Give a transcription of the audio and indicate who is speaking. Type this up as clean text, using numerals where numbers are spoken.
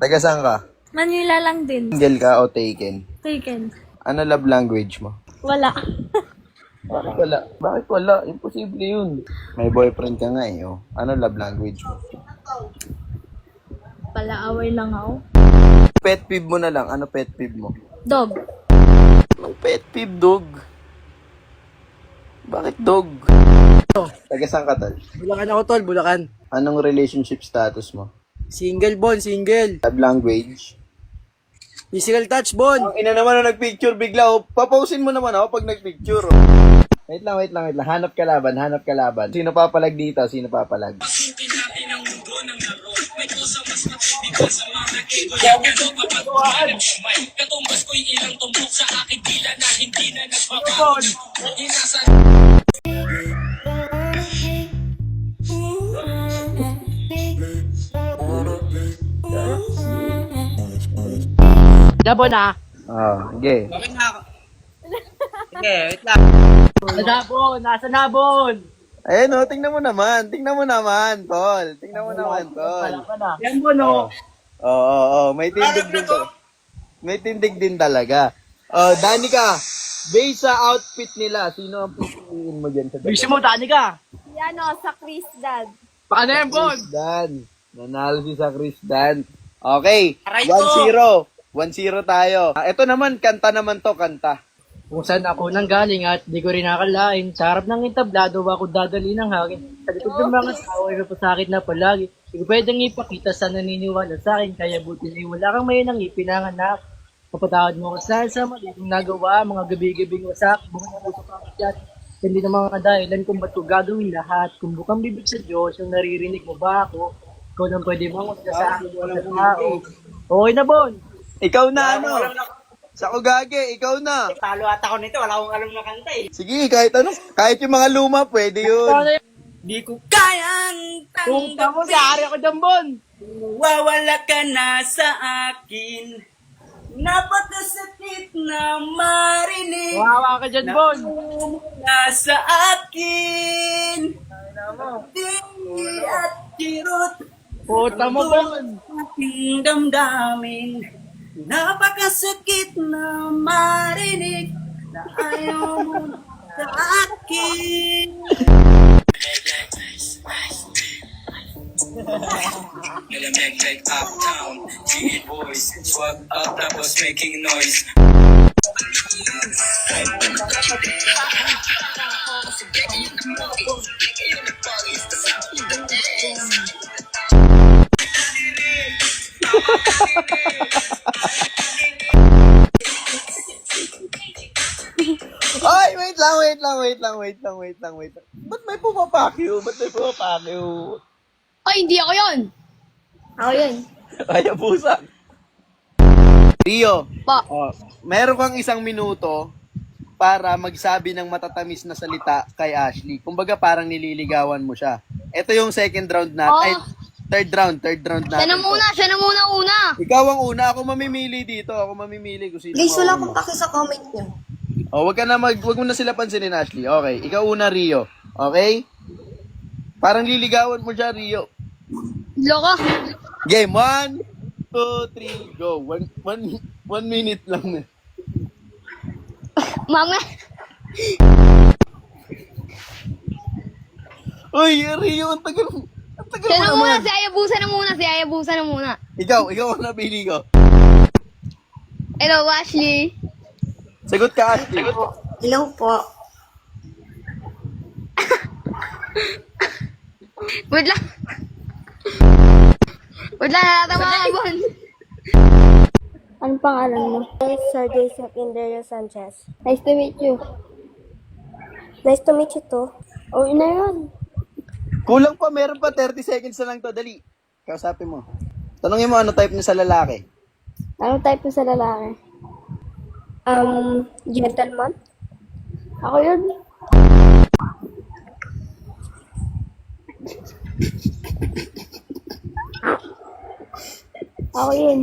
Speaker 1: Taga saan ka?
Speaker 2: Manila lang din.
Speaker 1: Single ka o taken?
Speaker 2: Taken.
Speaker 1: Ano love language mo?
Speaker 2: Wala.
Speaker 1: Bakit wala? Bakit wala? Imposible yun. May boyfriend ka nga eh. Oh. Ano love language mo?
Speaker 2: Palaaway lang ako.
Speaker 1: Pet peeve mo na lang. Ano pet peeve mo?
Speaker 2: Dog.
Speaker 1: Pet peeve, dog. Bakit dog? Taga saan ka, tol?
Speaker 3: Bulacan ako, tol. Bulacan.
Speaker 1: Anong relationship status mo?
Speaker 3: Single, Bon. Single.
Speaker 1: Love language?
Speaker 3: Physical touch, Bon.
Speaker 1: Ang ina naman na nagpicture bigla. Oh. Papausin mo naman ako pag nagpicture. Oh. Wait lang. Hanap ka laban. Sino papalag dito?
Speaker 3: Dabon, ah.
Speaker 1: Okay.
Speaker 3: Okay na ako. Sige, wait lang. Dabon, nasa Dabon.
Speaker 1: Ayun oh, tingnan mo naman, tol.
Speaker 3: Yan, Bon, oh.
Speaker 1: Oo, may tindig din to. May tindig din talaga. Danica, based sa outfit nila, sino ang pipiliin mo dyan sa
Speaker 3: Bisa mo, tani ka.
Speaker 2: Yan o, sa Chris Dad.
Speaker 3: Paano yan, Bon?
Speaker 1: Dan. Nanalo si sa Chris Dan. Okay,
Speaker 3: Aray
Speaker 1: 1-0. 1-0 tayo. Ito naman, kanta naman to, kanta.
Speaker 3: Kung saan ako nang galing at di ko rin nakalain, sa harap ng entablado ba ako dadali ng hangin. Sa likod ng mga tao ay mapasakit na palagi. Hindi ko pwedeng ipakita sa naniniwala sa akin, kaya buti na wala kang may nang ipinanganak. Kapatawad mo ko sa mali kong nagawa, mga gabi-gabing wasak, bukan ang puso kang dyan. Hindi na mga dahilan kung ba't ko gagawin lahat. Kung bukang bibig sa Diyos, yung naririnig mo ba ako? Ikaw nang pwede mong sa akin sa tao. Okay na, Bon.
Speaker 1: Ikaw na ano? Sa Kugage, ikaw na.
Speaker 3: Talo ata ko nito, wala akong alam na kanta eh.
Speaker 1: Sige, kahit ano. Kahit yung mga luma, pwede yun.
Speaker 3: Di ko kayang tanggapin. Kung ari ako dyan, Bon. Wawala ka na sa akin. Napakasakit na marinig. Wawa ka dyan, Bon. Na sa akin. Di at kirot. Puta mo, Bon. Aking damdamin. Napakasakit na marinig na ayaw mo sa akin.
Speaker 4: Like uptown, G boys, swag up, tapos making noise.
Speaker 1: Ay, wait lang. Ba't may pumapakyo?
Speaker 2: Ay, hindi ako yun. Ako yun.
Speaker 1: Ay, abusa. Rio,
Speaker 2: Pa.
Speaker 1: meron kang 1 minuto para magsabi ng matatamis na salita kay Ashley. Kumbaga parang nililigawan mo siya. Ito yung second round natin.
Speaker 2: Oh.
Speaker 1: Ay, third round natin.
Speaker 2: Siya na muna.
Speaker 1: Ikaw ang una. Ako mamimili dito. Kung sino
Speaker 5: Guys, wala
Speaker 1: mauna.
Speaker 5: akong paki sa comment niyo.
Speaker 1: Wag mo na sila pansinin, Ashley. Okay, ikaw una, Rio. Okay? Parang liligawan mo siya, Rio.
Speaker 2: Loko.
Speaker 1: Game, 1, 2, 3, go. One minute lang.
Speaker 2: Mama.
Speaker 1: Uy, Rio, ang tagal mo naman.
Speaker 2: Si Ayabusa na muna.
Speaker 1: Ikaw ang napili ko.
Speaker 2: Hello, Ashley.
Speaker 1: Sagot ka, Ashley.
Speaker 5: Hello po.
Speaker 2: Wait lang, natatawa ka, Bon. Anong pangalan mo?
Speaker 5: Sir Jason Inderio Sanchez.
Speaker 2: Nice to meet you.
Speaker 5: Nice to meet you too.
Speaker 2: Oh, ina yun.
Speaker 1: Kulang pa, meron pa. 30 seconds na lang to. Dali. Kausapin mo. Tanungin mo ano type niya sa lalaki.
Speaker 2: Anong type mo sa lalaki?
Speaker 5: Gentleman.
Speaker 2: Ako yun. Ako yun.